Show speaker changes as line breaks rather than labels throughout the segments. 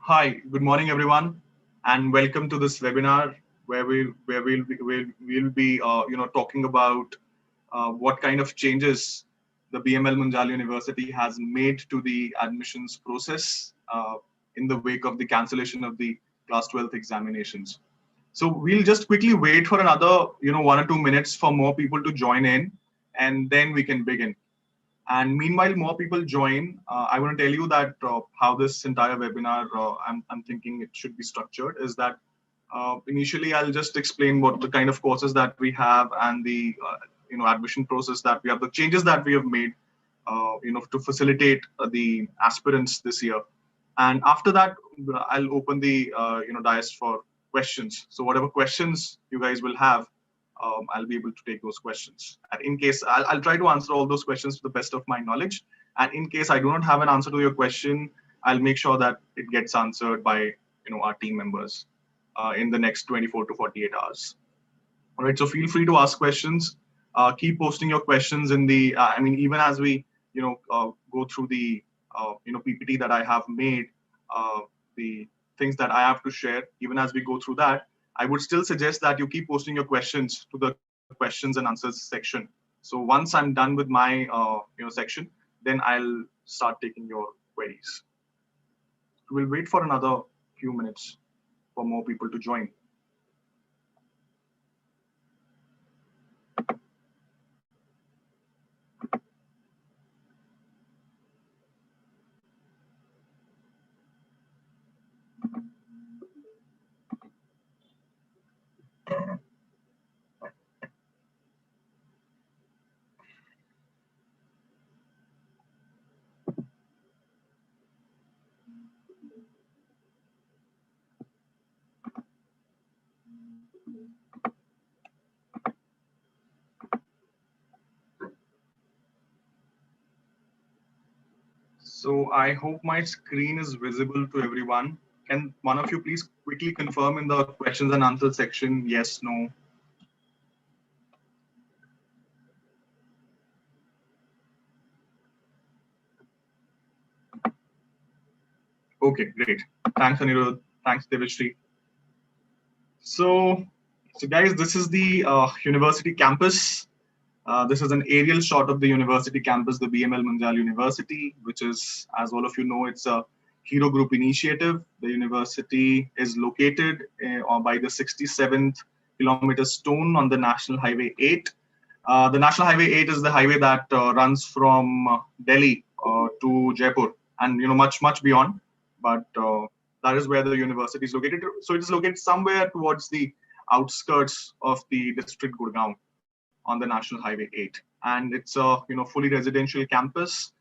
Hi, good morning, everyone, and welcome to this webinar where we'll be talking about what kind of changes the BML Munjal University has made to the admissions process in the wake of the cancellation of the class 12th examinations. So we'll just quickly wait for another 1 or 2 minutes for more people to join in, and then we can begin. And meanwhile, more people join. I want to tell you that how this entire webinar, I'm thinking it should be structured, is that initially I'll just explain what the kind of courses that we have and the admission process that we have, the changes that we have made, to facilitate the aspirants this year. And after that, I'll open the dais for questions. So whatever questions you guys will have, I'll be able to take those questions. And in case, I'll try to answer all those questions to the best of my knowledge. And in case I do not have an answer to your question, I'll make sure that it gets answered by our team members in the next 24 to 48 hours. All right, so feel free to ask questions. Keep posting your questions in the. Even as we go through the PPT that I have made, the things that I have to share. Even as we go through that, I would still suggest that you keep posting your questions to the questions and answers section. So once I'm done with my section, then I'll start taking your queries. We'll wait for another few minutes for more people to join. So I hope my screen is visible to everyone. Can one of you please quickly confirm in the questions and answers section, yes, no? Okay, great. Thanks, Anirudh. Thanks, Devashri. So guys, this is the university campus. This is an aerial shot of the university campus, the BML Munjal University, which is, as all of you know, it's a Hero Group initiative. The university is located by the 67th kilometer stone on the National Highway 8. The National Highway 8 is the highway that runs from Delhi to Jaipur and much beyond. But that is where the university is located. So it is located somewhere towards the outskirts of the district Gurgaon on the National Highway 8. And it's a fully residential campus.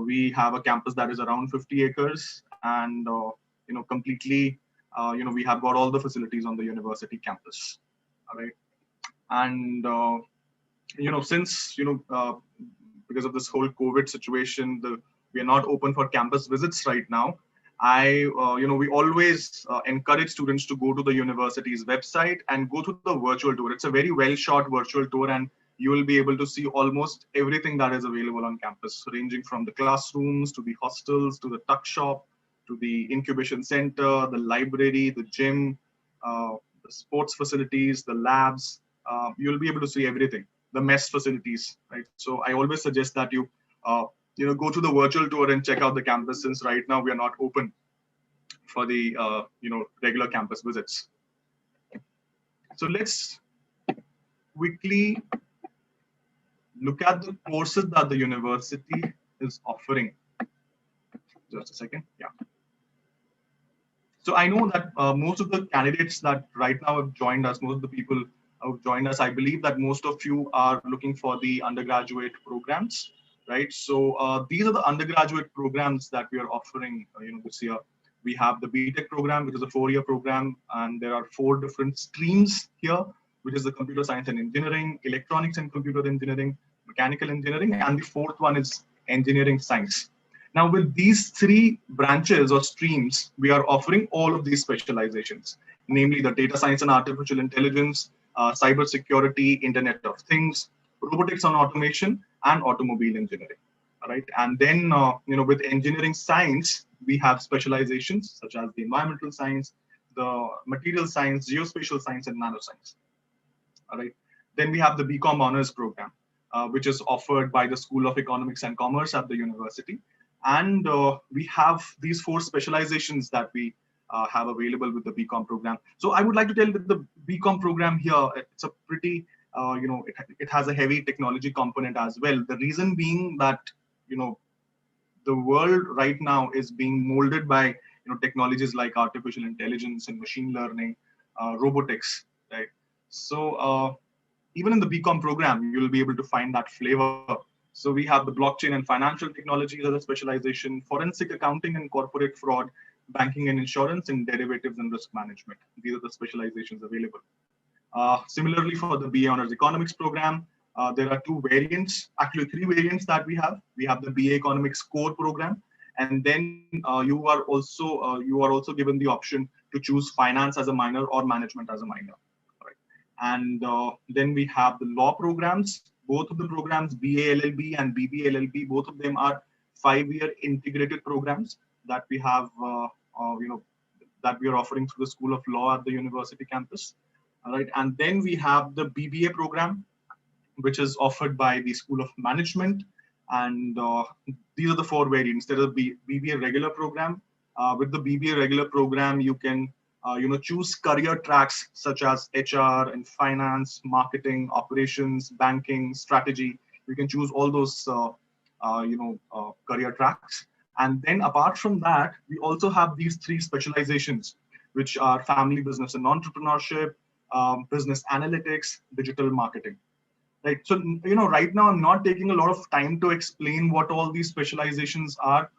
We have a campus that is around 50 acres and completely we have got all the facilities on the university campus. All right. And since because of this whole COVID situation, we are not open for campus visits right now. We always encourage students to go to the university's website and go through the virtual tour. It's a very well shot virtual tour, and you will be able to see almost everything that is available on campus, ranging from the classrooms to the hostels, to the tuck shop, to the incubation center, the library, the gym, the sports facilities, the labs. You'll be able to see everything, the mess facilities, right? So I always suggest that you go to the virtual tour and check out the campus, since right now we are not open for the regular campus visits. So let's quickly look at the courses that the university is offering. Just a second. Yeah. So I know that most of the candidates that right now have joined us, most of the people who have joined us, I believe that most of you are looking for the undergraduate programs. Right, so these are the undergraduate programs that we are offering this year. We have the BTech program, which is a 4-year program, and there are 4 different streams here, which is the computer science and engineering, electronics and computer engineering, mechanical engineering, and the 4th one is engineering science. Now, with these 3 branches or streams, we are offering all of these specializations, namely the data science and artificial intelligence, cybersecurity, Internet of Things, robotics and automation, and automobile engineering. right? And then, with engineering science, we have specializations such as the environmental science, the material science, geospatial science, and nanoscience. All right. Then we have the BCom honors program, which is offered by the School of Economics and Commerce at the university. And we have these 4 specializations that we have available with the BCom program. So I would like to tell that the BCom program here, it's a pretty, it has a heavy technology component as well. The reason being that, the world right now is being molded by, technologies like artificial intelligence and machine learning, robotics, right? So even in the BCom program, you'll be able to find that flavor. So we have the blockchain and financial technologies as a specialization, forensic accounting and corporate fraud, banking and insurance, and derivatives and risk management. These are the specializations available. Similarly, for the BA Honors Economics program, there are 2 variants, actually 3 variants that we have. We have the BA Economics Core program, and then you are also given the option to choose finance as a minor or management as a minor. And then we have the law programs. Both of the programs, BA LLB and BBA LLB, both of them are 5-year integrated programs that we have, that we are offering through the School of Law at the university campus. All right. And then we have the BBA program, which is offered by the School of Management. And these are the 4 variants. There is a BBA regular program. With the BBA regular program, you can choose career tracks such as HR and finance, marketing, operations, banking, strategy. You can choose all those, career tracks. And then apart from that, we also have these 3 specializations, which are family business and entrepreneurship, business analytics, digital marketing. Right. So, right now I'm not taking a lot of time to explain what all these specializations are.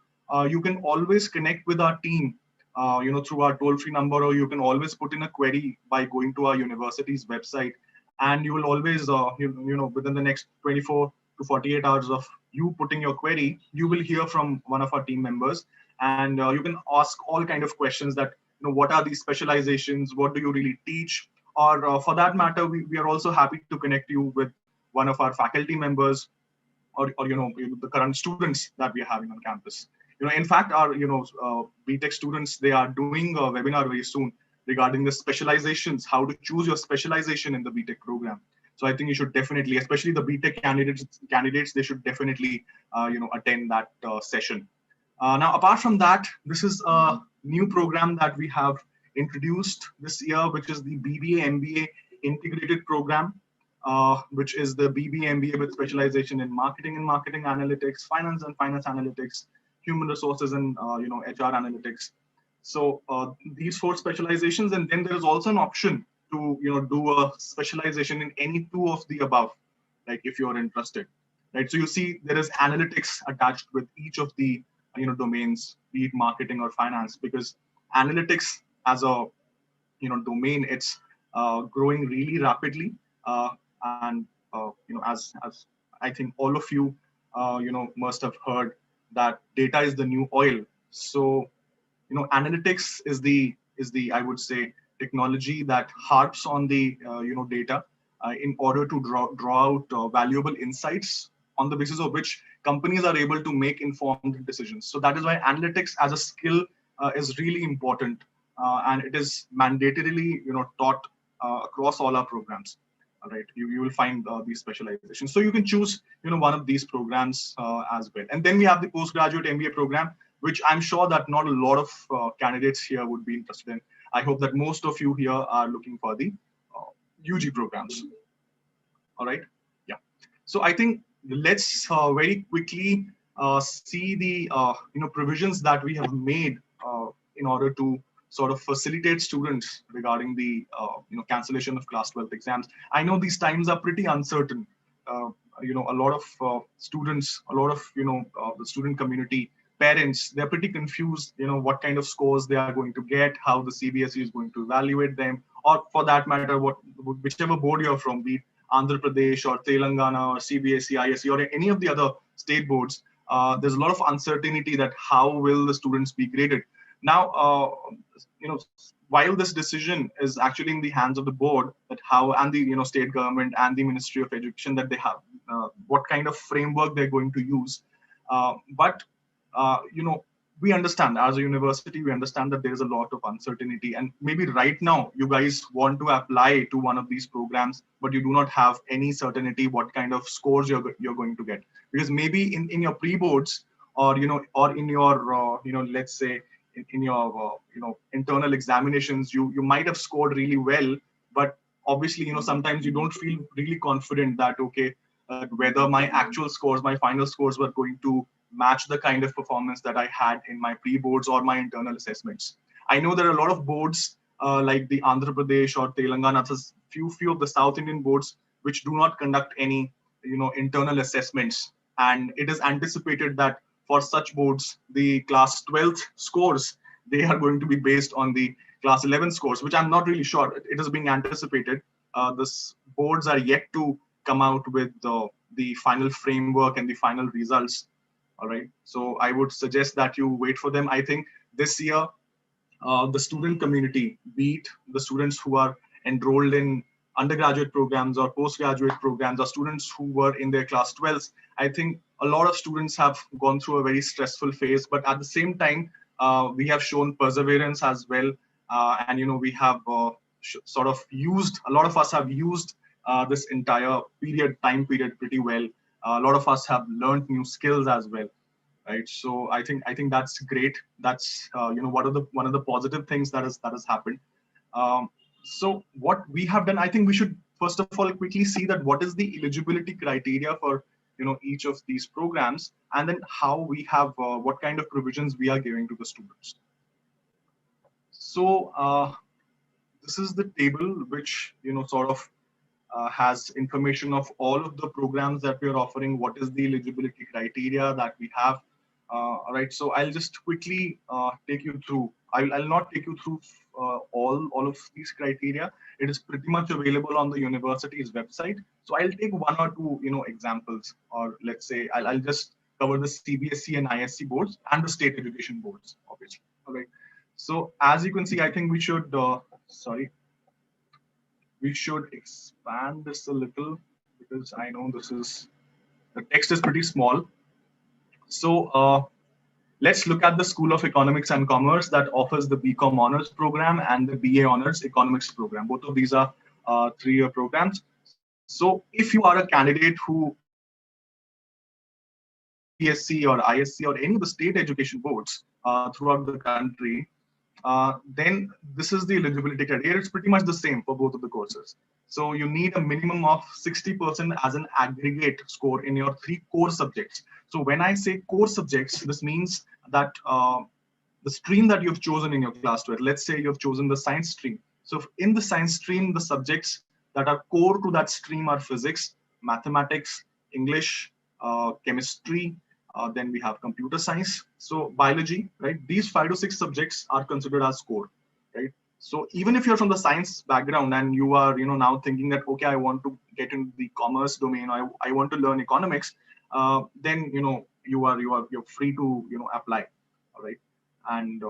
You can always connect with our team through our toll-free number, or you can always put in a query by going to our university's website, and you will always, within the next 24 to 48 hours of you putting your query, you will hear from one of our team members, and you can ask all kind of questions that, what are these specializations? What do you really teach? Or for that matter, we are also happy to connect you with one of our faculty members, or the current students that we are having on campus. In fact, our BTech students, they are doing a webinar very soon regarding the specializations, how to choose your specialization in the BTech program. So I think you should definitely, especially the BTech candidates, they should definitely attend that session. Now, apart from that, this is a new program that we have introduced this year, which is the BBA MBA Integrated program, which is the BBA MBA with specialization in marketing and marketing analytics, finance and finance analytics, human resources and HR analytics. So these 4 specializations, and then there is also an option to do a specialization in any 2 of the above, like if you're interested, right? So you see there is analytics attached with each of the domains, be it marketing or finance, because analytics as a domain, it's growing really rapidly, and as I think all of you must have heard that data is the new oil. So analytics is the I would say technology that harps on the data in order to draw out valuable insights on the basis of which companies are able to make informed decisions. So that is why analytics as a skill is really important, and it is mandatorily taught across all our programs. All right, you will find these specializations. So you can choose one of these programs as well. And then we have the postgraduate MBA program, which I'm sure that not a lot of candidates here would be interested in. I hope that most of you here are looking for the UG programs. All right, yeah. So I think let's very quickly see the provisions that we have made in order to sort of facilitate students regarding the cancellation of class 12 exams. I know these times are pretty uncertain. A lot of students, a lot of the student community, parents, they're pretty confused. What kind of scores they are going to get, how the CBSE is going to evaluate them, or for that matter, whichever board you're from, be it Andhra Pradesh or Telangana or CBSE, ISE, or any of the other state boards. There's a lot of uncertainty that how will the students be graded. Now, while this decision is actually in the hands of the board, that how, and the state government and the Ministry of Education, that they have what kind of framework they're going to use. But we understand as a university, we understand that there is a lot of uncertainty, and maybe right now you guys want to apply to one of these programs, but you do not have any certainty what kind of scores you're going to get, because maybe in your pre-boards, or or in your let's say in your internal examinations, you might have scored really well, but obviously sometimes you don't feel really confident that okay, whether my actual scores, my final scores were going to match the kind of performance that I had in my pre-boards or my internal assessments. I know there are a lot of boards like the Andhra Pradesh or Telangana, few of the South Indian boards which do not conduct any internal assessments, and it is anticipated that for such boards the class 12th scores, they are going to be based on the class 11 scores, which I'm not really sure. It is being anticipated. This boards are yet to come out with the final framework and the final results. All right. So I would suggest that you wait for them. I think this year, the student community, be it the students who are enrolled in undergraduate programs or postgraduate programs, or students who were in their class 12s, I think a lot of students have gone through a very stressful phase. But at the same time, we have shown perseverance as well. And, we have sort of used, a lot of us have used this entire time period pretty well. A lot of us have learned new skills as well, right? So I think that's great. That's one of the positive things that has happened. So what we have done, I think we should first of all quickly see that what is the eligibility criteria for each of these programs, and then how we have what kind of provisions we are giving to the students. So this is the table which sort of has information of all of the programs that we are offering, what is the eligibility criteria that we have. All right, so I'll just quickly take you through. I'll not take you through all of these criteria. It is pretty much available on the university's website. So I'll take one or two examples, or let's say I'll just cover the CBSE and ISC boards and the state education boards, obviously. All right. So as you can see, I think we should we should expand this a little, because I know the text is pretty small. So let's look at the School of Economics and Commerce that offers the BCom Honors program and the BA Honors Economics program. Both of these are 3-year programs. So if you are a candidate who CBSE or ISC or any of the state education boards throughout the country, then this is the eligibility criteria. It's pretty much the same for both of the courses. So you need a minimum of 60% as an aggregate score in your 3 core subjects. So when I say core subjects, this means that the stream that you've chosen in your class 12, let's say you've chosen the science stream. So in the science stream, the subjects that are core to that stream are physics, mathematics, English, chemistry, then we have computer science, so biology, right? These 5 to 6 subjects are considered as core, right? So even if you're from the science background and you are, now thinking that, okay, I want to get into the commerce domain, or I want to learn economics, then, you're free to, apply, all right? And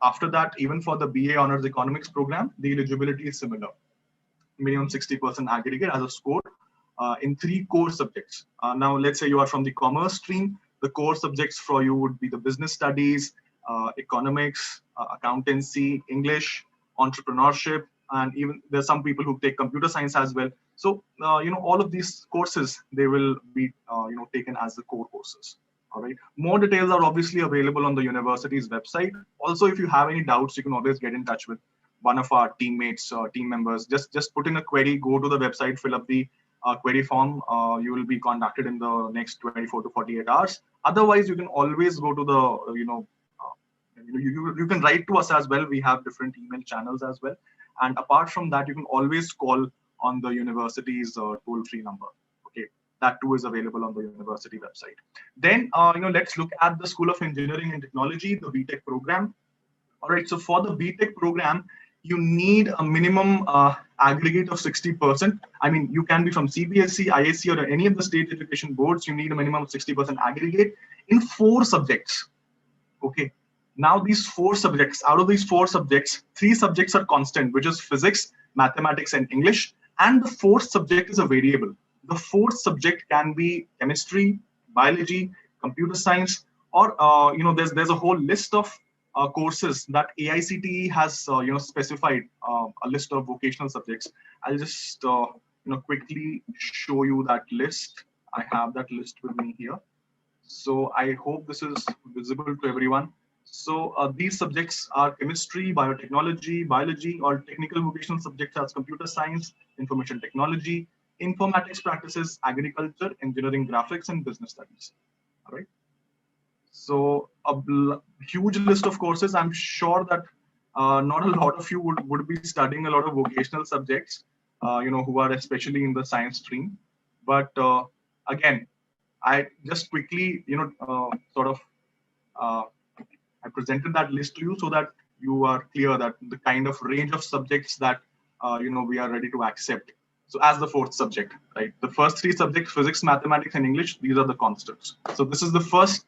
after that, even for the BA Honors Economics program, the eligibility is similar. Minimum 60% aggregate as a score in 3 core subjects. Now, let's say you are from the commerce stream. The core subjects for you would be the business studies, economics, accountancy, English, entrepreneurship, and even there's some people who take computer science as well. So, all of these courses, they will be, taken as the core courses. All right. More details are obviously available on the university's website. Also, if you have any doubts, you can always get in touch with one of our teammates or team members. Just put in a query, go to the website, fill up the query form. You will be contacted in the next 24 to 48 hours. Otherwise, you can always go to the, you can write to us as well. We have different email channels as well. And apart from that, you can always call on the university's toll-free number. Okay, that too is available on the university website. Then, let's look at the School of Engineering and Technology, the BTech program. All right, so for the BTech program, you need a minimum aggregate of 60%. I mean, you can be from CBSE, ISC, or any of the state education boards. You need a minimum of 60% aggregate in 4 subjects. Okay. Now, these 4 subjects, out of these 4 subjects, 3 subjects are constant, which is physics, mathematics, and English. And the 4th subject is a variable. The 4th subject can be chemistry, biology, computer science, or there's a whole list of courses that AICTE has specified a list of vocational subjects. I'll just quickly show you that list. I have that list with me here. So I hope this is visible to everyone. So these subjects are chemistry, biotechnology, biology, or technical vocational subjects as computer science, information technology, informatics practices, agriculture, engineering, graphics, and business studies. All right. So a huge list of courses. I'm sure that not a lot of you would be studying a lot of vocational subjects, who are especially in the science stream. But again, I just quickly, sort of, I presented that list to you so that you are clear that the kind of range of subjects that, we are ready to accept. So as the fourth subject, right? The first three subjects, physics, mathematics, and English, these are the constants. So this is the first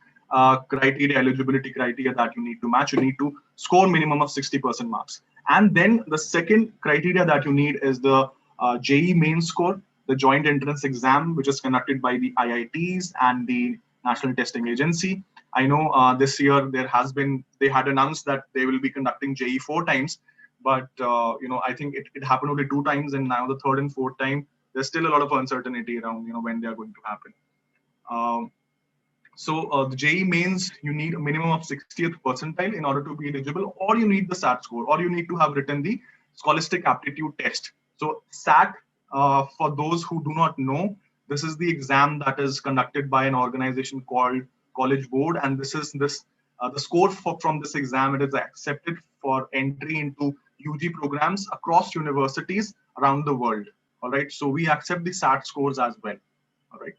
criteria, eligibility criteria that you need to match. You need to score minimum of 60% marks. And then the second criteria that you need is the JEE main score, the joint entrance exam, which is conducted by the IITs and the National Testing Agency. I know this year they had announced that they will be conducting JEE 4 times, but I think it happened only 2 times, and now the third and fourth time, there's still a lot of uncertainty around when they are going to happen. So the JEE mains, you need a minimum of 60th percentile in order to be eligible, or you need the SAT score, or you need to have written the Scholastic Aptitude Test. So SAT, for those who do not know, this is the exam that is conducted by an organization called College Board, and this is the score from this exam. It is accepted for entry into UG programs across universities around the world. All right, so we accept the SAT scores as well. All right.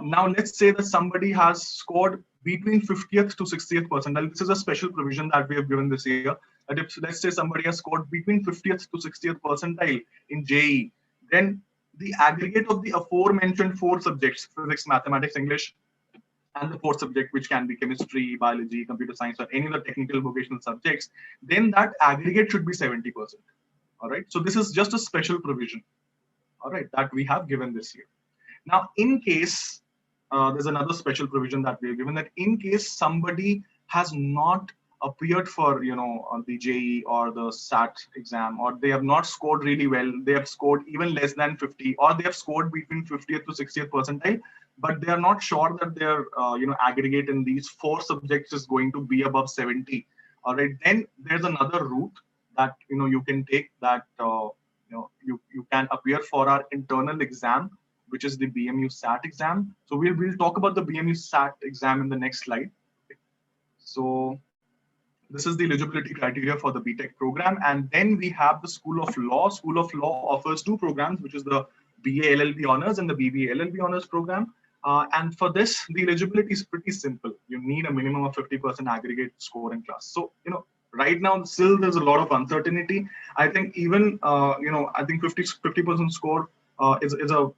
Now let's say that somebody has scored between 50th to 60th percentile. This is a special provision that we have given this year. That if let's say somebody has scored between 50th to 60th percentile in JEE, then the aggregate of the aforementioned 4 subjects, physics, mathematics, English, and the 4th subject, which can be chemistry, biology, computer science, or any other technical vocational subjects, then that aggregate should be 70%. All right. So this is just a special provision, all right, that we have given this year. Now, in case there's another special provision that we have given, that in case somebody has not appeared for the JEE or the SAT exam, or they have not scored really well, they have scored even less than 50, or they have scored between 50th to 60th percentile, but they are not sure that their aggregate in these 4 subjects is going to be above 70. All right, then there's another route that you can take, that you can appear for our internal exam, which is the BMUSAT exam. So we'll talk about the BMUSAT exam in the next slide. Okay. So this is the eligibility criteria for the BTech program. And then we have the School of Law. School of Law offers 2 programs, which is the BA LLB Honors and the BBA LLB Honors program. And for this, the eligibility is pretty simple. You need a minimum of 50% aggregate score in class. So, right now, still there's a lot of uncertainty. I think even, I think 50% score is a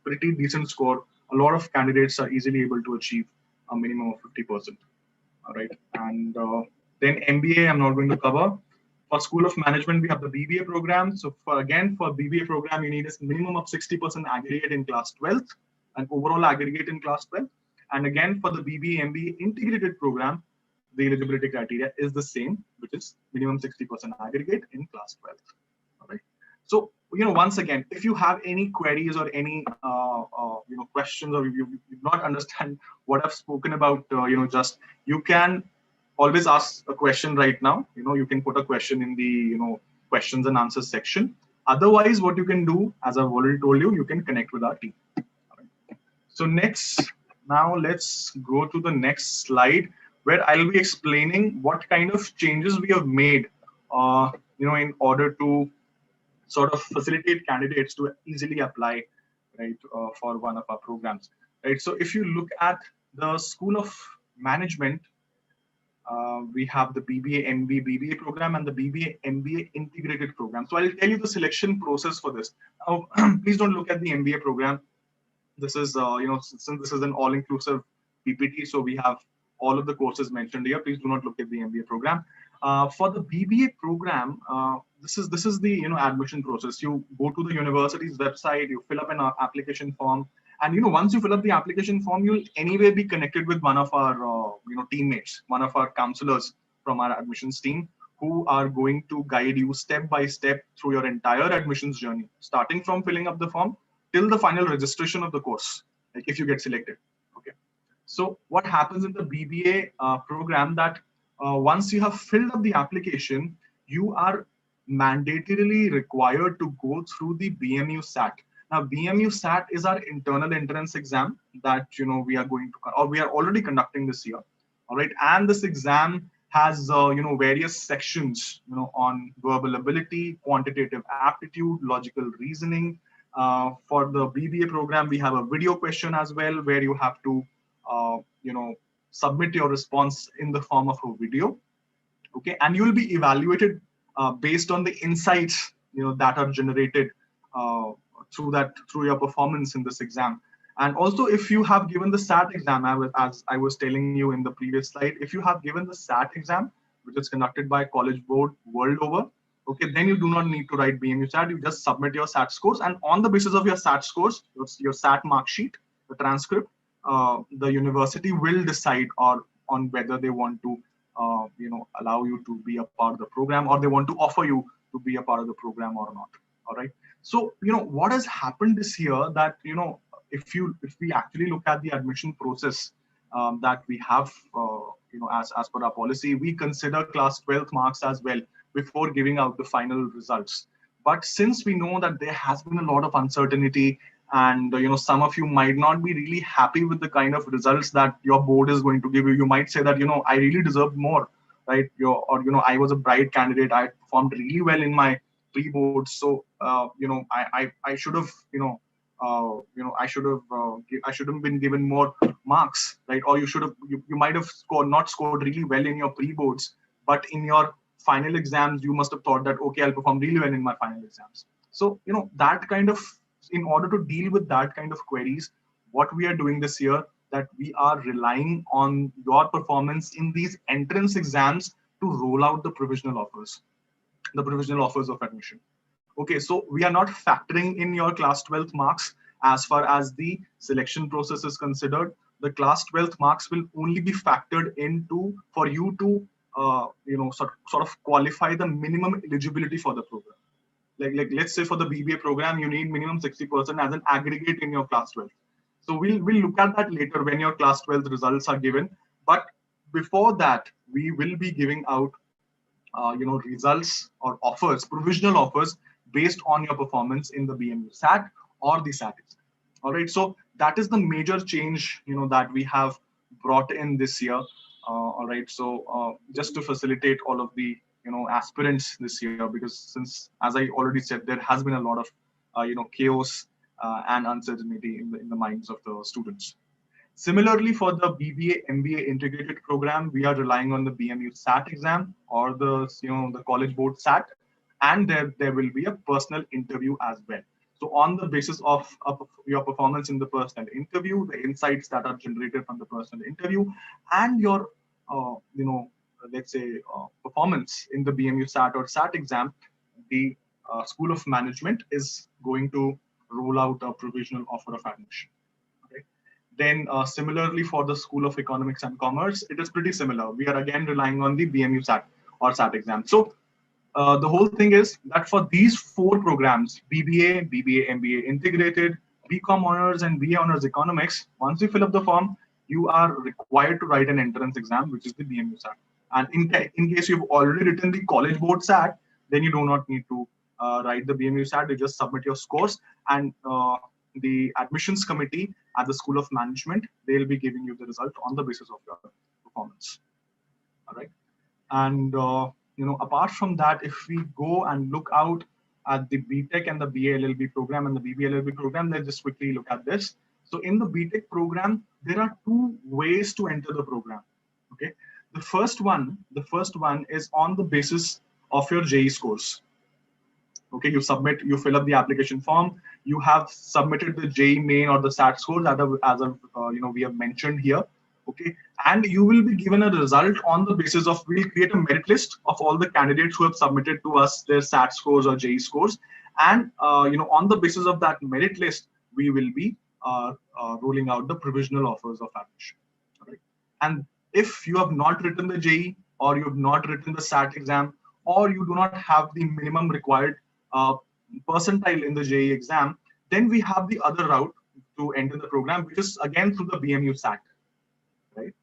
pretty decent score. A lot of candidates are easily able to achieve a minimum of 50%. All right. And then MBA, I'm not going to cover. For School of Management, we have the BBA program. So for BBA program, you need a minimum of 60% aggregate in class 12th, and overall aggregate in class 12. And again, for the BBA MBA Integrated program, the eligibility criteria is the same, which is minimum 60% aggregate in class 12th. All right. So, once again, if you have any queries or any, questions, or you not understand what I've spoken about, you can always ask a question right now. You can put a question in the, questions and answers section. Otherwise, what you can do, as I've already told you, you can connect with our team. So now let's go to the next slide, where I'll be explaining what kind of changes we have made, in order to sort of facilitate candidates to easily apply, right, for one of our programs, right? So if you look at the School of Management, we have the BBA MBA BBA program and the BBA MBA Integrated program. So I'll tell you the selection process for this. Now, please don't look at the MBA program. This is, since this is an all-inclusive PPT, so we have all of the courses mentioned here. Please do not look at the MBA program. For the BBA program, this is the admission process. You go to the university's website, you fill up an application form, And once you fill up the application form, you'll anyway be connected with one of our teammates, one of our counselors from our admissions team, who are going to guide you step by step through your entire admissions journey, starting from filling up the form till the final registration of the course, like if you get selected. Okay. So what happens in the BBA program, that once you have filled up the application, you are mandatorily required to go through the BMUSAT. Now, BMUSAT is our internal entrance exam that we are going to, or we are already conducting this year. All right, and this exam has various sections on verbal ability, quantitative aptitude, logical reasoning. For the BBA program, we have a video question as well, where you have to submit your response in the form of a video. Okay, and you will be evaluated based on the insights that are generated through your performance in this exam. And also, if you have given the SAT exam, as I was telling you in the previous slide, if you have given the SAT exam, which is conducted by College Board world over, okay, then you do not need to write BMUSAT. You just submit your SAT scores, and on the basis of your SAT scores, your SAT mark sheet, the transcript, the university will decide on whether they want to allow you to be a part of the program, or they want to offer you to be a part of the program or not. All right. So what has happened this year, that if we actually look at the admission process that we have, as per our policy, we consider class 12th marks as well before giving out the final results. But since we know that there has been a lot of uncertainty, and some of you might not be really happy with the kind of results that your board is going to give you. You might say that I really deserved more, right? I was a bright candidate. I performed really well in my pre-board, so I should have I should have been given more marks, right? Or you might have not scored really well in your pre-boards, but in your final exams you must have thought that, okay, I'll perform really well in my final exams. So that kind of, in order to deal with that kind of queries, what we are doing this year, that we are relying on your performance in these entrance exams to roll out the provisional offers of admission. Okay, so we are not factoring in your class 12th marks as far as the selection process is considered. The class 12th marks will only be factored into for you to sort of qualify the minimum eligibility for the program. Like let's say for the BBA program, you need minimum 60% as an aggregate in your class 12. So we'll look at that later when your class 12 results are given. But before that, we will be giving out results or offers, provisional offers, based on your performance in the BMUSAT or the SAT exam. All right, so that is the major change that we have brought in this year. All right, so just to facilitate all of the aspirants this year, because since, as I already said, there has been a lot of chaos and uncertainty in the minds of the students. Similarly, for the BBA MBA Integrated program, we are relying on the BMUSAT exam or the College Board SAT, and there will be a personal interview as well. So on the basis of your performance in the personal interview, the insights that are generated from the personal interview, and your let's say performance in the BMUSAT or SAT exam, the School of Management is going to roll out a provisional offer of admission. Okay. Then similarly for the School of Economics and Commerce, it is pretty similar. We are again relying on the BMUSAT or SAT exam. So the whole thing is that for these 4 programs, BBA, BBA, MBA Integrated, BCom Honors, and BA Honors Economics, once you fill up the form, you are required to write an entrance exam, which is the BMUSAT. And in case you've already written the College Board SAT, then you do not need to write the BMUSAT. You just submit your scores, and the admissions committee at the School of Management, they'll be giving you the result on the basis of your performance. All right. And apart from that, if we go and look out at the BTech and the BA LLB program and the BBA LLB program, let's just quickly look at this. So in the BTech program, there are 2 ways to enter the program. Okay. The first one is on the basis of your JEE scores. Okay, you fill up the application form. You have submitted the JEE main or the SAT scores as we have mentioned here. Okay, and you will be given a result on the basis of, we'll create a merit list of all the candidates who have submitted to us their SAT scores or JEE scores, and on the basis of that merit list, we will be rolling out the provisional offers of admission. Right? And if you have not written the JEE, or you have not written the SAT exam, or you do not have the minimum required percentile in the JEE exam, then we have the other route to enter the program, which is again through the BMUSAT, right?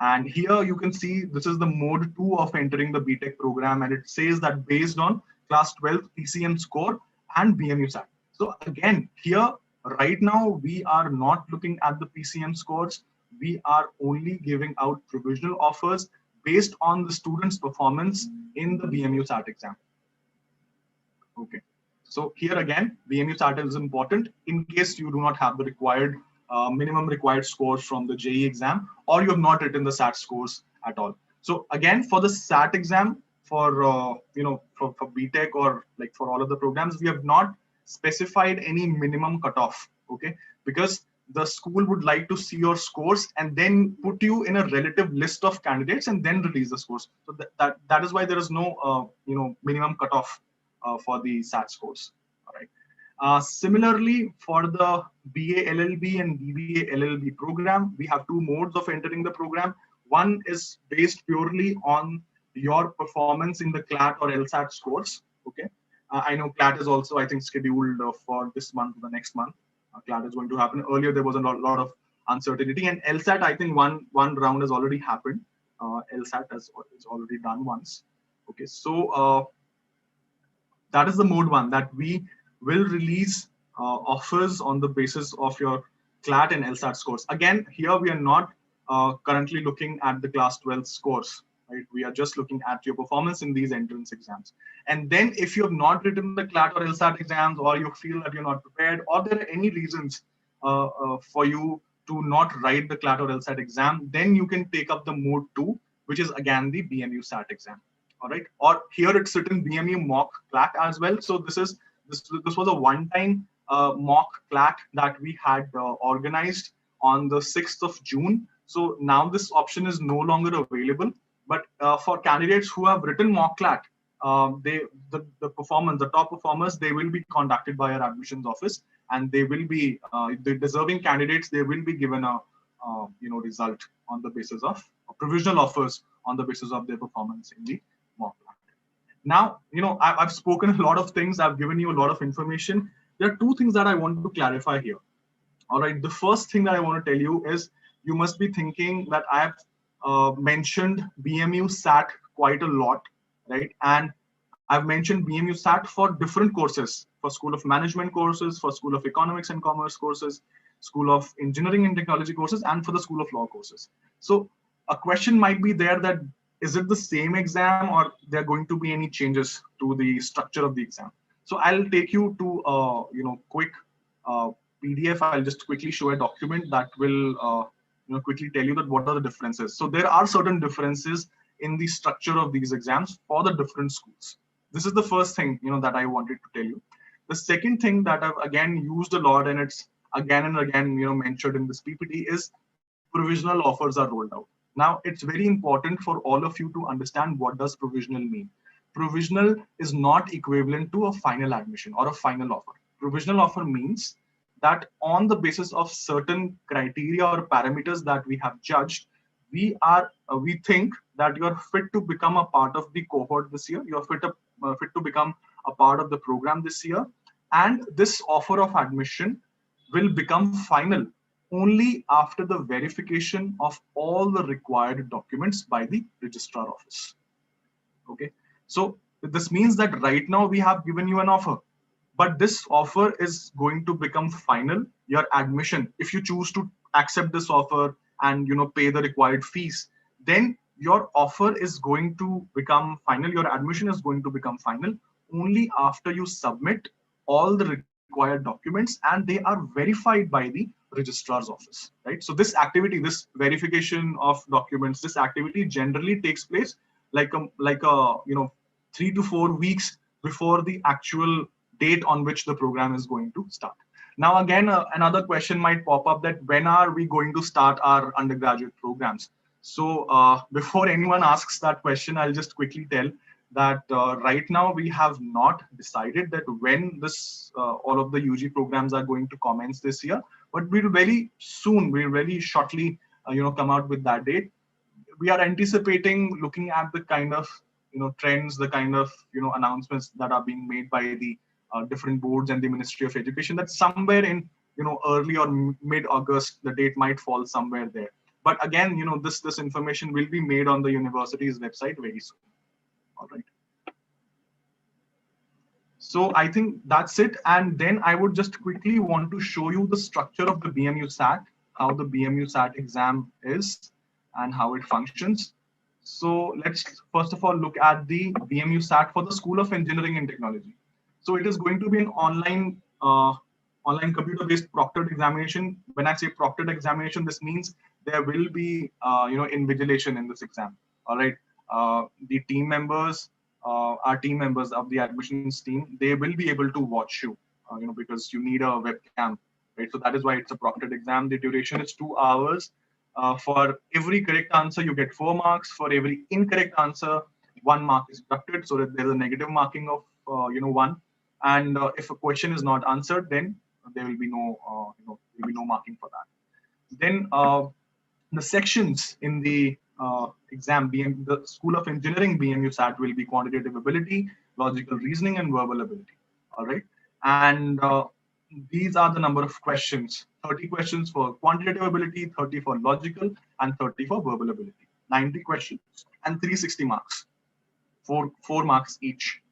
And here you can see this is the mode 2 of entering the BTech program, and it says that based on class 12 PCM score and BMUSAT. So again, here right now we are not looking at the PCM scores. We are only giving out provisional offers based on the student's performance in the BMUSAT exam. Okay. So here again, BMUSAT is important in case you do not have the required minimum required scores from the JEE exam, or you have not written the SAT scores at all. So again, for the SAT exam, for for BTech or like for all of the programs, we have not specified any minimum cutoff. Okay, because the school would like to see your scores and then put you in a relative list of candidates and then release the scores. So that is why there is no minimum cutoff for the SAT scores. All right. Similarly, for the BA LLB and BBA LLB program, we have two modes of entering the program. One is based purely on your performance in the CLAT or LSAT scores. Okay, I know CLAT is also, I think, scheduled for this month or the next month. CLAT is going to happen. Earlier, there was a lot of uncertainty, and LSAT, I think one round has already happened. LSAT is already done once. Okay, so that is the mode 1, that we will release offers on the basis of your CLAT and LSAT scores. Again, here we are not currently looking at the class 12 scores, right? We are just looking at your performance in these entrance exams. And then if you have not written the CLAT or LSAT exams, or you feel that you're not prepared, or there are any reasons for you to not write the CLAT or LSAT exam, then you can take up the mode 2, which is again the BMUSAT exam. All right, or here it's written BMU mock CLAT as well. So this was a one-time mock CLAT that we had organized on the 6th of June. So now this option is no longer available. But for candidates who have written mock CLAT, the top performers, they will be contacted by our admissions office, and they will be the deserving candidates. They will be given a result on the basis of provisional offers on the basis of their performance in the mock CLAT. Now, I've spoken a lot of things. I've given you a lot of information. There are two things that I want to clarify here. All right. The first thing that I want to tell you is you must be thinking that I've mentioned BMUSAT quite a lot, right? And I've mentioned BMUSAT for different courses, for School of Management courses, for School of Economics and Commerce courses, School of Engineering and Technology courses, and for the School of Law courses. So a question might be there that, is it the same exam, or there are going to be any changes to the structure of the exam? So I'll take you to quick PDF. I'll just quickly show a document that will quickly tell you that what are the differences. So there are certain differences in the structure of these exams for the different schools. This is the first thing that I wanted to tell you. The second thing that I've again used a lot, and it's again and again mentioned in this PPT, is provisional offers are rolled out. Now, it's very important for all of you to understand what does provisional mean. Provisional is not equivalent to a final admission or a final offer. Provisional offer means that on the basis of certain criteria or parameters that we have judged, we think that you are fit to become a part of the cohort this year. You are fit to become a part of the program this year, and this offer of admission will become final only after the verification of all the required documents by the registrar office. Okay, so this means that right now we have given you an offer, but this offer is going to become final. Your admission, if you choose to accept this offer and pay the required fees, then your offer is going to become final. Your admission is going to become final only after you submit all the required documents and they are verified by the registrar's office, right? So this activity, this verification of documents, this activity generally takes place like a 3 to 4 weeks before the actual date on which the program is going to start. Now, again, another question might pop up that when are we going to start our undergraduate programs? So before anyone asks that question, I'll just quickly tell that right now we have not decided that when this all of the UG programs are going to commence this year, but we'll very soon, we'll very shortly, come out with that date. We are anticipating looking at the kind of trends, the kind of announcements that are being made by the different boards and the Ministry of Education, that somewhere in early or mid-August the date might fall somewhere there. But again, this information will be made on the university's website very soon. All right. So I think that's it. And then I would just quickly want to show you the structure of the BMUSAT, how the BMUSAT exam is and how it functions. So let's first of all look at the BMUSAT for the School of Engineering and Technology. So it is going to be an online computer-based proctored examination. When I say proctored examination, this means there will be invigilation in this exam. All right, the team members, our team members of the admissions team, they will be able to watch you, because you need a webcam, right? So that is why it's a proctored exam. The duration is 2 hours. For every correct answer, you get 4 marks. For every incorrect answer, 1 mark is deducted, so that there's a negative marking of 1. And if a question is not answered, then there will be no marking for that. Then the sections in the exam, the School of Engineering BMUSAT will be quantitative ability, logical reasoning, and verbal ability. All right, and these are the number of questions: 30 questions for quantitative ability, 30 for logical, and 30 for verbal ability. 90 questions and 360 marks, 4 marks each.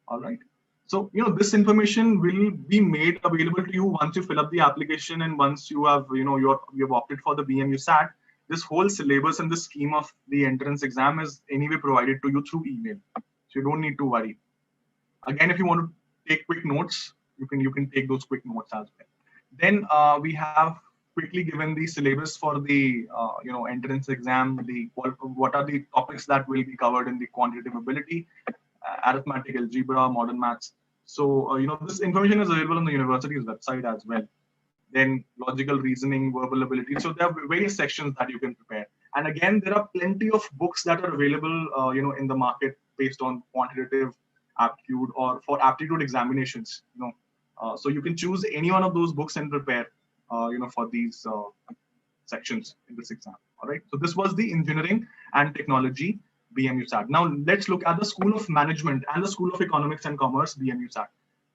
All right. So, this information will be made available to you once you fill up the application and once you have, you have opted for the BMUSAT. This whole syllabus and the scheme of the entrance exam is anyway provided to you through email. So you don't need to worry. Again, if you want to take quick notes, you can take those quick notes as well. Then we have quickly given the syllabus for the entrance exam. What are the topics that will be covered in the quantitative ability, arithmetic, algebra, modern maths. So, this information is available on the university's website as well. Then logical reasoning, verbal ability. So there are various sections that you can prepare. And again, there are plenty of books that are available, in the market based on quantitative aptitude or for aptitude examinations. So you can choose any one of those books and prepare, for these sections in this exam. All right. So this was the Engineering and Technology BMUSAT. Now let's look at the School of Management and the School of Economics and Commerce BMUSAT.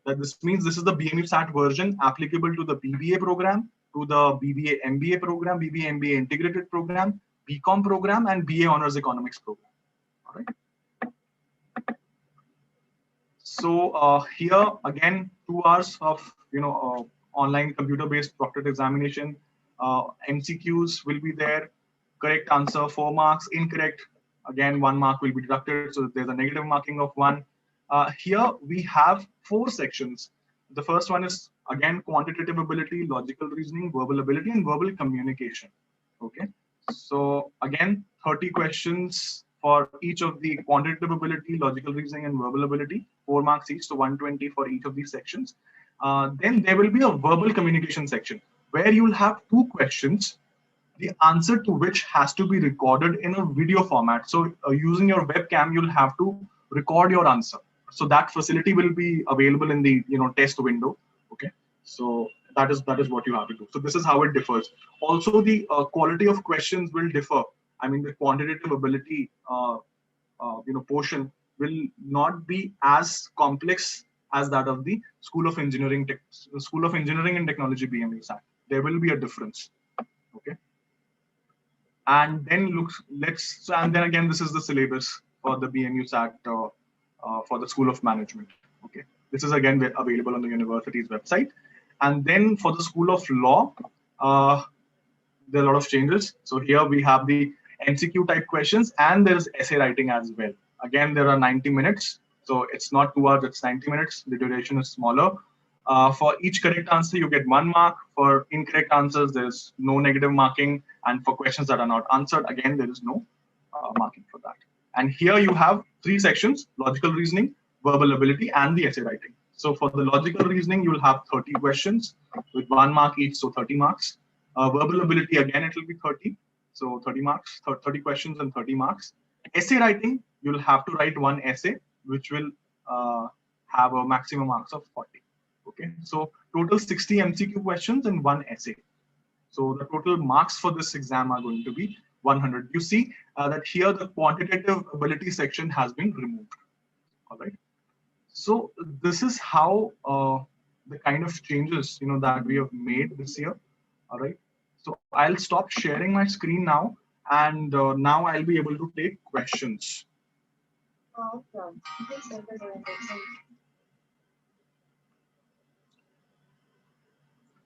This means this is the BMUSAT version applicable to the BBA program, to the BBA MBA program, BBA MBA Integrated program, BCom program, and BA Honors Economics program. All right. So here again, 2 hours of online computer-based proctored examination. MCQs will be there. Correct answer 4 marks. Incorrect, again 1 mark will be deducted. So there's a negative marking of 1. Here we have 4 sections. The first one is again quantitative ability, logical reasoning, verbal ability, and verbal communication. Okay. So again, 30 questions for each of the quantitative ability, logical reasoning, and verbal ability, 4 marks each, so 120 for each of these sections. Then there will be a verbal communication section where you'll have 2 questions, the answer to which has to be recorded in a video format. So using your webcam, you'll have to record your answer. So that facility will be available in the test window. Okay, so that is what you have to do. So this is how it differs. Also, the quality of questions will differ. I mean, the quantitative ability portion will not be as complex as that of the School of Engineering and Technology BMUSAT. There will be a difference. Okay. And then and then again, this is the syllabus for the BMUSAT for the School of Management. Okay, this is again available on the university's website. And then for the School of Law, there are a lot of changes. So here we have the MCQ type questions, and there's essay writing as well. Again, there are 90 minutes. So it's not 2 hours, it's 90 minutes. The duration is smaller. For each correct answer, you get 1 mark. For incorrect answers, there's no negative marking. And for questions that are not answered, again, there is no marking for that. And here you have 3 sections: logical reasoning, verbal ability, and the essay writing. So for the logical reasoning, you'll have 30 questions with 1 mark each, so 30 marks. Verbal ability, again, it will be 30. So 30 marks, 30 questions and 30 marks. Essay writing, you'll have to write 1 essay which will have a maximum marks of 40. Okay, so total 60 MCQ questions and 1 essay. So the total marks for this exam are going to be 100. You see that here the quantitative ability section has been removed. All right. So this is how the kind of changes that we have made this year. All right. So I'll stop sharing my screen now, and now I'll be able to take questions.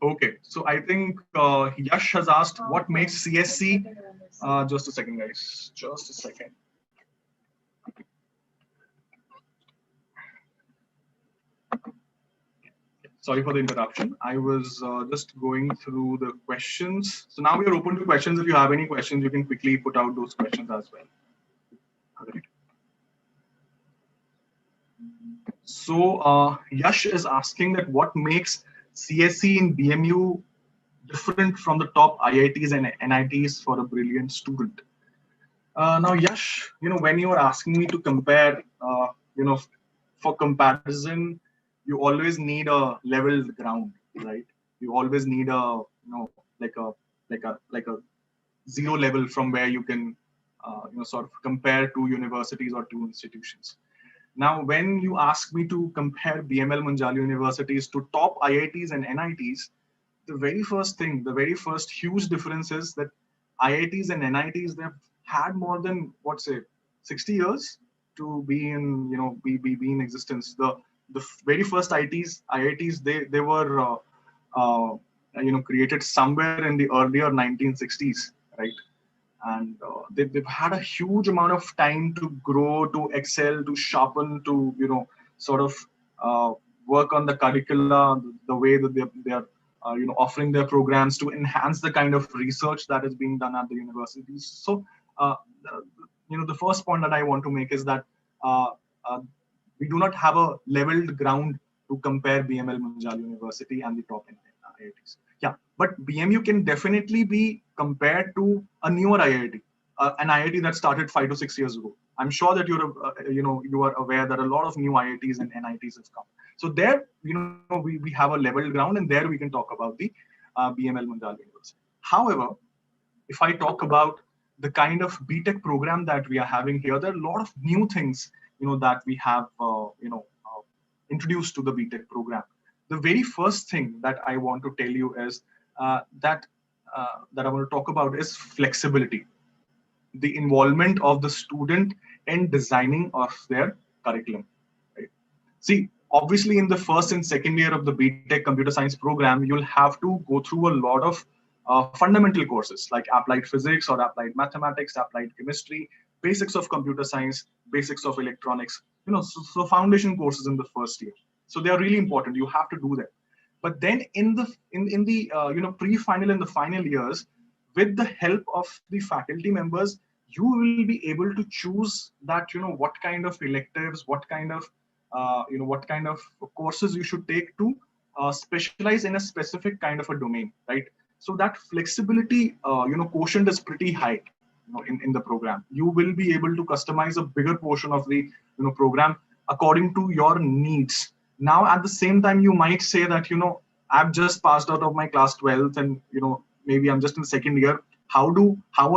Okay, so I think Yash has asked what makes CSC. Just a second, guys. Just a second. Sorry for the interruption. I was just going through the questions. So now we are open to questions. If you have any questions, you can quickly put out those questions as well. All right. So Yash is asking that what makes CSC in BMU different from the top IITs and NITs for a brilliant student. Now, Yash, when you are asking me to compare, for comparison, you always need a level ground, right? You always need a, like a zero level from where you can, sort of compare two universities or two institutions. Now, when you ask me to compare BML Munjal universities to top IITs and NITs, the very first thing, the very first huge difference is that IITs and NITs, they've had more than, 60 years to be in, be in existence. The very first IITs, they were, created somewhere in the earlier 1960s, right? And they've had a huge amount of time to grow, to excel, to sharpen, to sort of work on the curricula, the way that they are offering their programs, to enhance the kind of research that is being done at the universities. So the first point that I want to make is that we do not have a leveled ground to compare BML Munjal University and the top IITs. Yeah, but BMU can definitely be compared to a newer IIT, an IIT that started 5 to 6 years ago. I'm sure that you are aware that a lot of new IITs and NITs have come. So there, we have a level ground, and there we can talk about the BML Munjal University. However, if I talk about the kind of BTech program that we are having here, there are a lot of new things, that we have, introduced to the BTech program. The very first thing that I want to tell you is that I want to talk about is flexibility, the involvement of the student in designing of their curriculum. Right? See, obviously in the first and second year of the BTech computer science program, you'll have to go through a lot of fundamental courses like applied physics or applied mathematics, applied chemistry, basics of computer science, basics of electronics, so foundation courses in the first year. So they are really important. You have to do that. But then in the pre-final and the final years, with the help of the faculty members, you will be able to choose that, what kind of electives, what kind of courses you should take to specialize in a specific kind of a domain, right? So that flexibility, quotient is pretty high, in the program. You will be able to customize a bigger portion of the, program according to your needs. Now, at the same time, you might say that, I've just passed out of my class 12th and, maybe I'm just in second year. How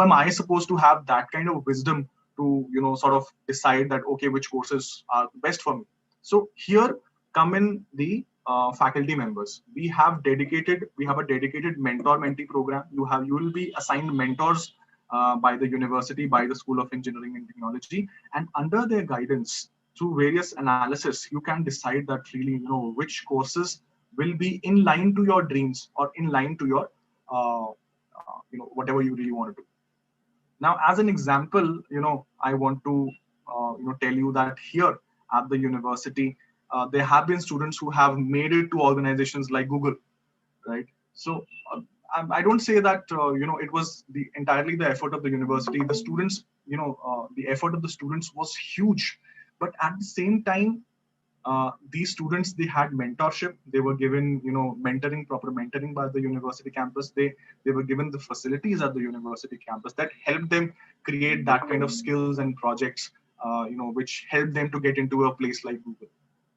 am I supposed to have that kind of wisdom to, sort of decide that, okay, which courses are best for me? So here come in the faculty members. We have a dedicated mentor-mentee program. You will be assigned mentors by the university, by the School of Engineering and Technology, and under their guidance, through various analysis, you can decide that really, which courses will be in line to your dreams or in line to your, whatever you really want to do. Now, as an example, I want to, tell you that here at the university, there have been students who have made it to organizations like Google, right? So I don't say that, it was entirely the effort of the university. The students, the effort of the students was huge. But at the same time, these students, they had mentorship. They were given, proper mentoring by the university campus. They were given the facilities at the university campus that helped them create that kind of skills and projects which help them to get into a place like Google.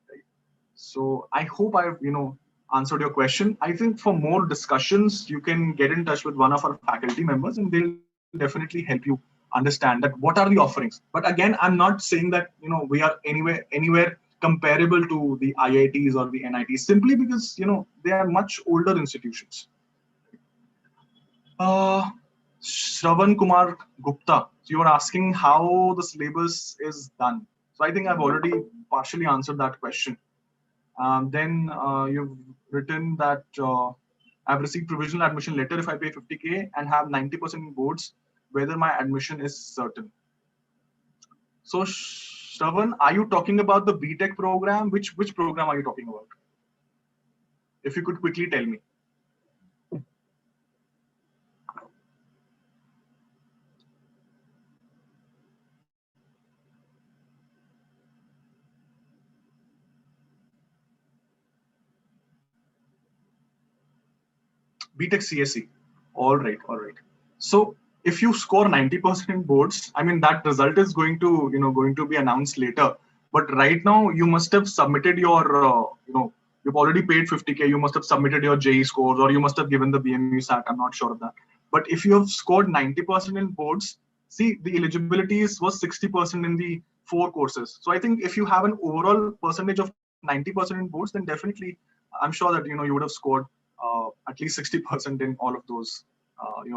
Right? So I hope I've, answered your question. I think for more discussions, you can get in touch with one of our faculty members, and they'll definitely help you understand that what are the offerings. But again, I'm not saying that we are anywhere comparable to the IITs or the NITs, simply because they are much older institutions. Shravan Kumar Gupta, so you were asking how the syllabus is done. So I think I've already partially answered that question. Then you've written that I've received provisional admission letter if I pay 50K and have 90% in boards, whether my admission is certain. So Shravan, are you talking about the BTech program? Which program are you talking about? If you could quickly tell me. BTech CSE. All right, all right. So if you score 90% in boards, I mean that result is going to be announced later. But right now you must have submitted your you've already paid 50K. You must have submitted your JE scores, or you must have given the BMUSAT. I'm not sure of that. But if you have scored 90% in boards, see the eligibility was 60% in the 4 courses. So I think if you have an overall percentage of 90% in boards, then definitely I'm sure that you would have scored at least 60% in all of those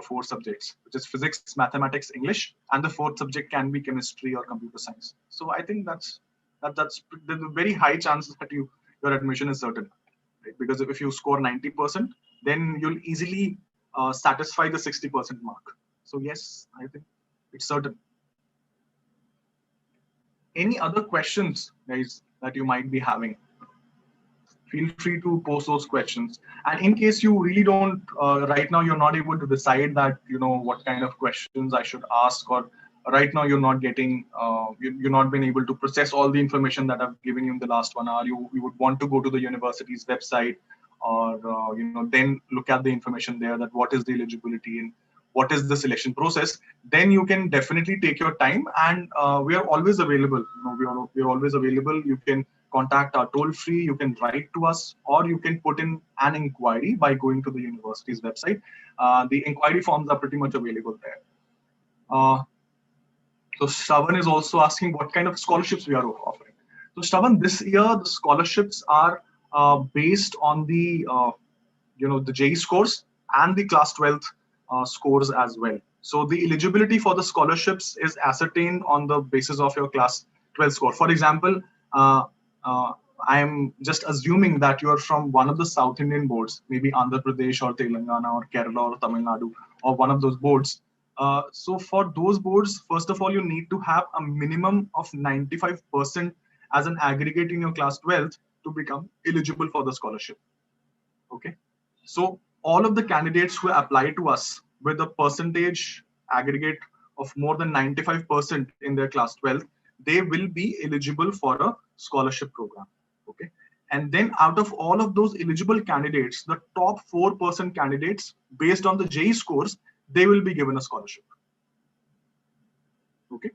4 subjects, which is physics, mathematics, English, and the 4th subject can be chemistry or computer science. So I think that's there's a very high chance that your admission is certain, right? Because if you score 90%, then you'll easily satisfy the 60% mark. So yes, I think it's certain. Any other questions, guys, that you might be having? Feel free to post those questions. And in case you really don't, right now you're not able to decide that, what kind of questions I should ask, or right now you're not getting, you're not been able to process all the information that I've given you in the last 1 hour. You would want to go to the university's website, or, then look at the information there, that what is the eligibility and what is the selection process. Then you can definitely take your time, and we are always available. We are always available. You can contact our toll free, you can write to us, or you can put in an inquiry by going to the university's website. The inquiry forms are pretty much available there. So Shravan is also asking what kind of scholarships we are offering. So Shravan, this year the scholarships are based on the the JE scores and the class 12th scores as well. So the eligibility for the scholarships is ascertained on the basis of your class 12 score. For example, I am just assuming that you are from one of the South Indian boards, maybe Andhra Pradesh or Telangana or Kerala or Tamil Nadu, or one of those boards. So for those boards, first of all, you need to have a minimum of 95% as an aggregate in your class 12th to become eligible for the scholarship. Okay. So all of the candidates who apply to us with a percentage aggregate of more than 95% in their class 12, they will be eligible for a scholarship program. Okay. And then out of all of those eligible candidates, the top 4% candidates, based on the JE scores, they will be given a scholarship. Okay.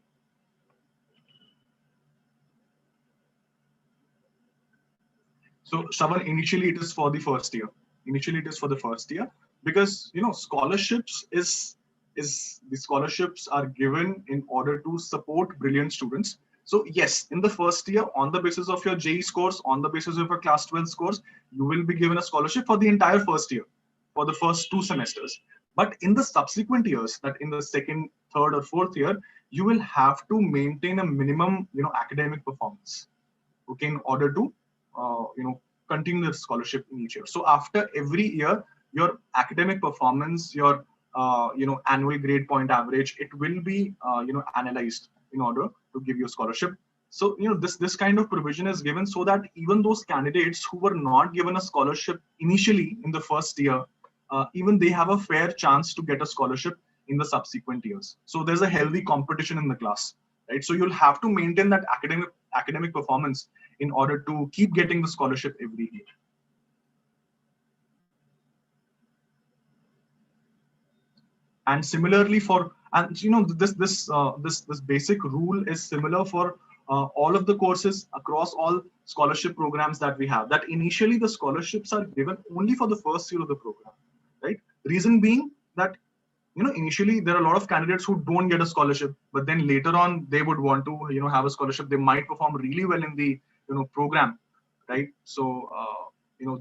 So Shravan, initially it is for the first year. Initially it is for the first year, because scholarships the scholarships are given in order to support brilliant students. So yes, in the first year, on the basis of your JE scores, on the basis of your class 12 scores, you will be given a scholarship for the entire first year, for the first 2 semesters. But in the subsequent years, that in the second, third, or fourth year, you will have to maintain a minimum, academic performance, okay, in order to, continue the scholarship in each year. So after every year, your academic performance, your, annual grade point average, it will be, analyzed in order to give you a scholarship. So, this kind of provision is given so that even those candidates who were not given a scholarship initially in the first year, even they have a fair chance to get a scholarship in the subsequent years. So there's a healthy competition in the class, right? So you'll have to maintain that academic performance in order to keep getting the scholarship every year. And similarly for And this basic rule is similar for all of the courses across all scholarship programs that we have. That initially the scholarships are given only for the first year of the program, right? Reason being that initially there are a lot of candidates who don't get a scholarship, but then later on they would want to have a scholarship. They might perform really well in the program, right? So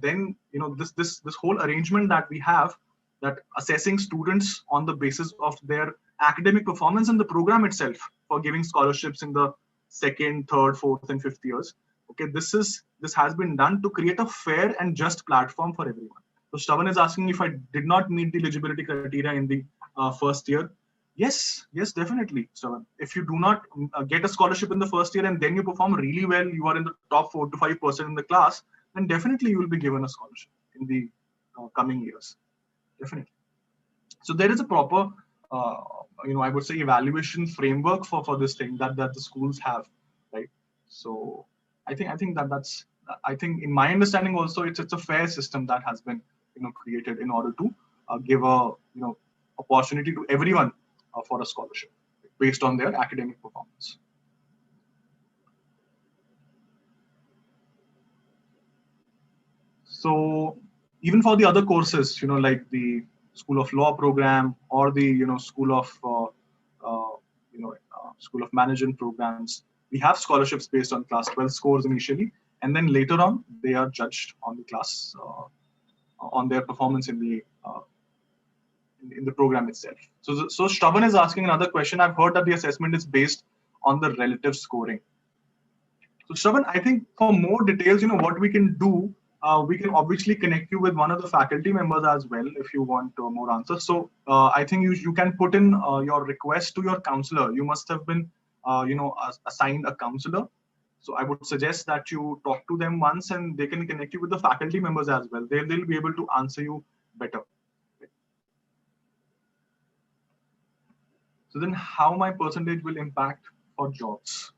then this whole arrangement that we have, that assessing students on the basis of their academic performance in the program itself for giving scholarships in the second, third, fourth, and fifth years. Okay, this has been done to create a fair and just platform for everyone. So Shravan is asking if I did not meet the eligibility criteria in the first year. Yes, definitely, Shravan. If you do not get a scholarship in the first year and then you perform really well, you are in the top 4 to 5% in the class, then definitely you will be given a scholarship in the coming years. Definitely. So there is a proper, I would say, evaluation framework for this thing that the schools have, right? So I think that's I think in my understanding also it's a fair system that has been created in order to give a opportunity to everyone for a scholarship based on their academic performance. So even for the other courses, like the School of Law program or the School of School of Management programs, we have scholarships based on class 12 scores initially, and then later on they are judged on the class on their performance in the program itself. So Shravan is asking another question. I've heard that the assessment is based on the relative scoring. So Shravan, I think for more details, what we can do, we can obviously connect you with one of the faculty members as well if you want more answers. So I think you can put in your request to your counselor. You must have been assigned a counselor. So I would suggest that you talk to them once, and they can connect you with the faculty members as well. They'll be able to answer you better. So then how my percentage will impact for jobs?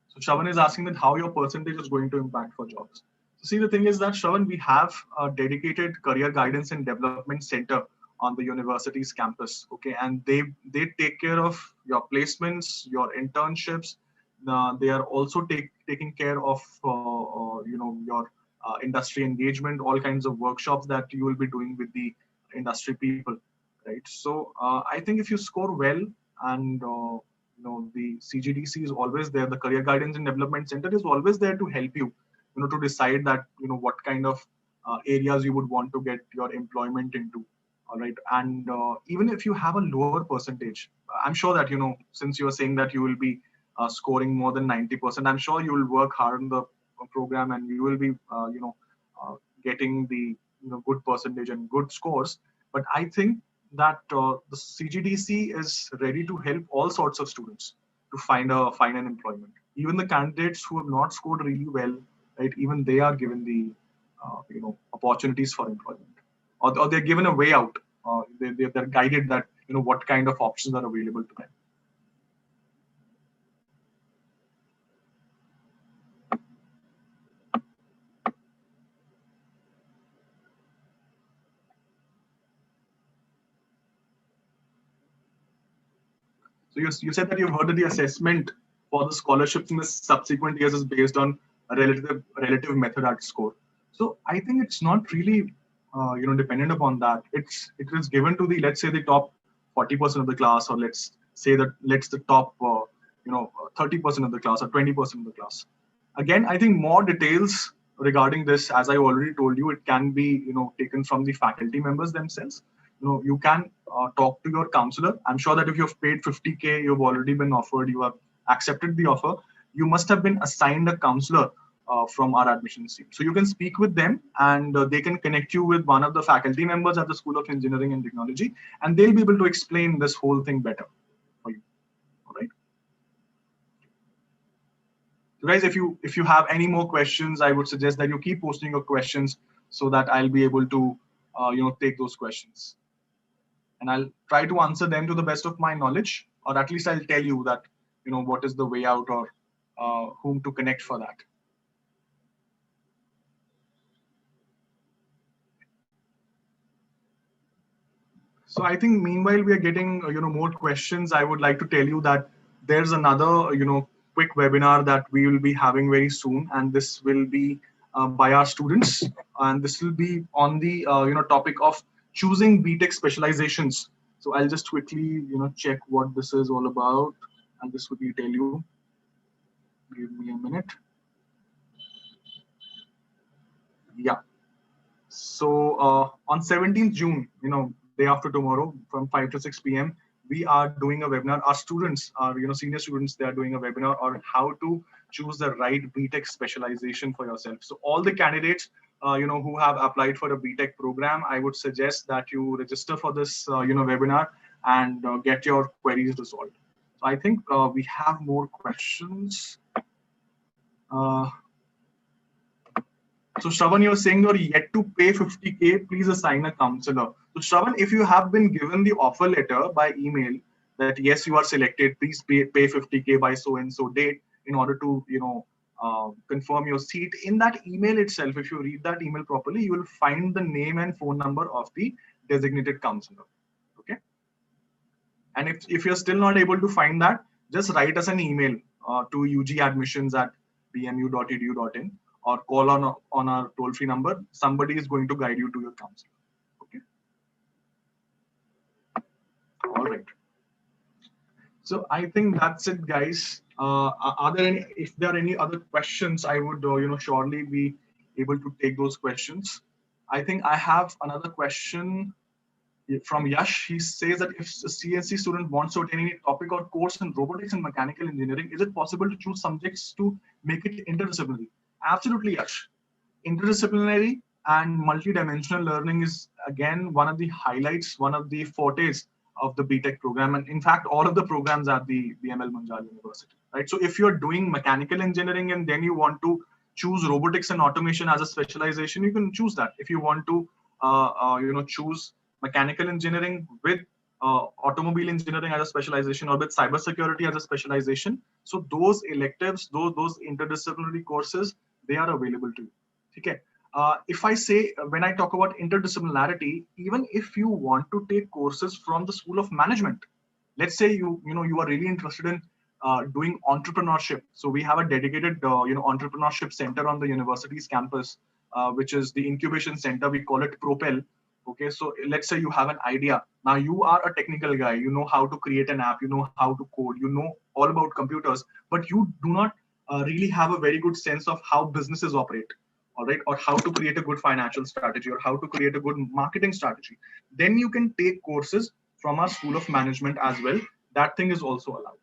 So Shravan is asking that how your percentage is going to impact for jobs. So see, the thing is that Shravan, we have a dedicated career guidance and development center on the university's campus. Okay, and they take care of your placements, your internships. They are also taking care of your industry engagement, all kinds of workshops that you will be doing with the industry people, right? So I think if you score well and the CGDC is always there, the Career Guidance and Development Center is always there to help you, to decide that what kind of areas you would want to get your employment into. All right, and even if you have a lower percentage, I'm sure that since you are saying that you will be scoring more than 90%, I'm sure you will work hard on the program and you will be getting the good percentage and good scores. But I think that the CGDC is ready to help all sorts of students to find an employment. Even the candidates who have not scored really well, right? Even they are given the opportunities for employment, or they're given a way out. They're guided that what kind of options are available to them. So you said that you've heard that the assessment for the scholarships in the subsequent years is based on a relative method at score. So I think it's not really dependent upon that. It is given to the, let's say, the top 40% of the class, or let's say that the top 30% of the class or 20% of the class. Again, I think more details regarding this, as I already told you, it can be taken from the faculty members themselves. You can talk to your counselor. I'm sure that if you've paid 50K, you've already been offered, you have accepted the offer, you must have been assigned a counselor from our admissions team. So you can speak with them, and they can connect you with one of the faculty members at the School of Engineering and Technology, and they'll be able to explain this whole thing better for you. All right. So guys, if you have any more questions, I would suggest that you keep posting your questions so that I'll be able to take those questions. And I'll try to answer them to the best of my knowledge, or at least I'll tell you that, what is the way out, or whom to connect for that. So I think meanwhile we are getting more questions. I would like to tell you that there's another quick webinar that we will be having very soon, and this will be by our students, and this will be on the topic of choosing BTech specializations. So I'll just quickly check what this is all about, and this will be tell you. Give me a minute. Yeah. So on 17th June, day after tomorrow, from 5 to 6 p.m., we are doing a webinar. Our students, our senior students, they are doing a webinar on how to choose the right BTech specialization for yourself. So all the candidates, who have applied for a BTech program, I would suggest that you register for this, webinar and get your queries resolved. So I think we have more questions. So Shravan, you're saying you're yet to pay 50K, please assign a counselor. So Shravan, if you have been given the offer letter by email that yes, you are selected, please pay 50K by so and so date in order to, confirm your seat. In that email itself, if you read that email properly, you will find the name and phone number of the designated counselor. Okay. And if you're still not able to find that, just write us an email to ugadmissions@bmu.edu.in or call on our toll-free number. Somebody is going to guide you to your counselor. Okay. All right. So I think that's it, guys. Are there any? If there are any other questions, I would surely be able to take those questions. I think I have another question from Yash. He says that if a CNC student wants to attend any topic or course in robotics and mechanical engineering, is it possible to choose subjects to make it interdisciplinary? Absolutely, Yash. Interdisciplinary and multidimensional learning is again one of the highlights, one of the fortes of the BTech program, and in fact, all of the programs at the BML Munjal University. Right. So if you're doing mechanical engineering and then you want to choose robotics and automation as a specialization, you can choose that. If you want to, choose mechanical engineering with automobile engineering as a specialization or with cybersecurity as a specialization. So those electives, those interdisciplinary courses, they are available to you. Okay. If I say, when I talk about interdisciplinarity, even if you want to take courses from the School of Management, let's say you are really interested in doing entrepreneurship. So we have a dedicated entrepreneurship center on the university's campus, which is the incubation center. We call it Propel. Okay, so let's say you have an idea. Now you are a technical guy. You know how to create an app. You know how to code. You know all about computers, but you do not really have a very good sense of how businesses operate. All right, or how to create a good financial strategy, or how to create a good marketing strategy. Then you can take courses from our School of Management as well. That thing is also allowed.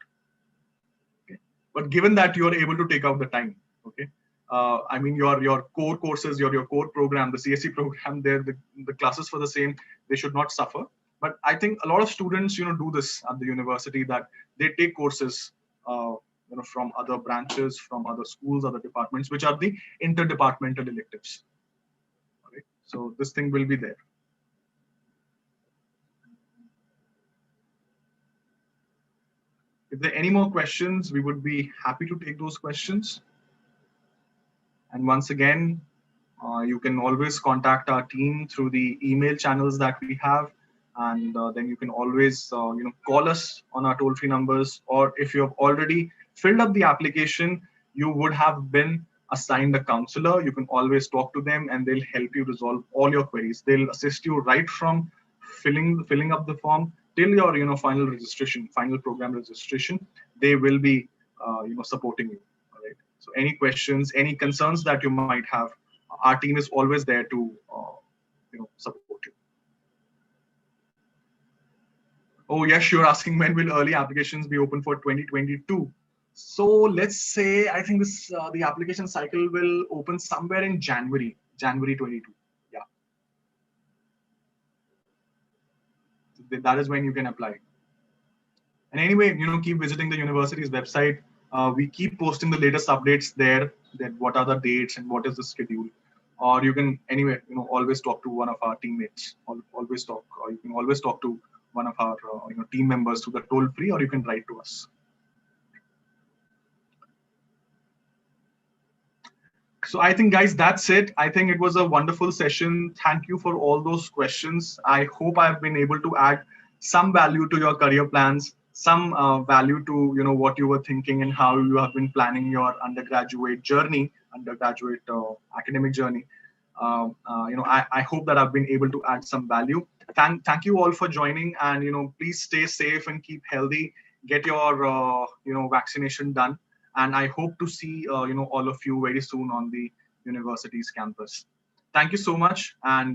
Okay, but given that you are able to take out the time, okay. I mean, your core courses, your core program, the CSE program, the classes for the same, they should not suffer. But I think a lot of students, do this at the university, that they take courses, from other branches, from other schools, other departments, which are the interdepartmental electives. All right. So this thing will be there. If there are any more questions, we would be happy to take those questions. And once again, you can always contact our team through the email channels that we have. And then you can always, call us on our toll-free numbers. Or if you have already filled up the application, you would have been assigned a counselor. You can always talk to them and they'll help you resolve all your queries. They'll assist you right from filling up the form till your, final registration, final program registration. They will be, supporting you. So any questions, any concerns that you might have, our team is always there to, support you. Oh, yes, you're asking when will early applications be open for 2022? So let's say, I think the application cycle will open somewhere in January 22. Yeah. That is when you can apply. And anyway, keep visiting the university's website. We keep posting the latest updates there, that what are the dates and what is the schedule. Or you can anyway, always talk to one of our teammates. Always talk, or you can always talk to one of our team members through the toll free, or you can write to us. So I think, guys, that's it. I think it was a wonderful session. Thank you for all those questions. I hope I've been able to add some value to your career plans, some value to what you were thinking and how you have been planning your undergraduate journey, undergraduate academic journey. I hope that I've been able to add some value. Thank you all for joining, and please stay safe and keep healthy. Get your vaccination done, and I hope to see all of you very soon on the university's campus. Thank you so much, and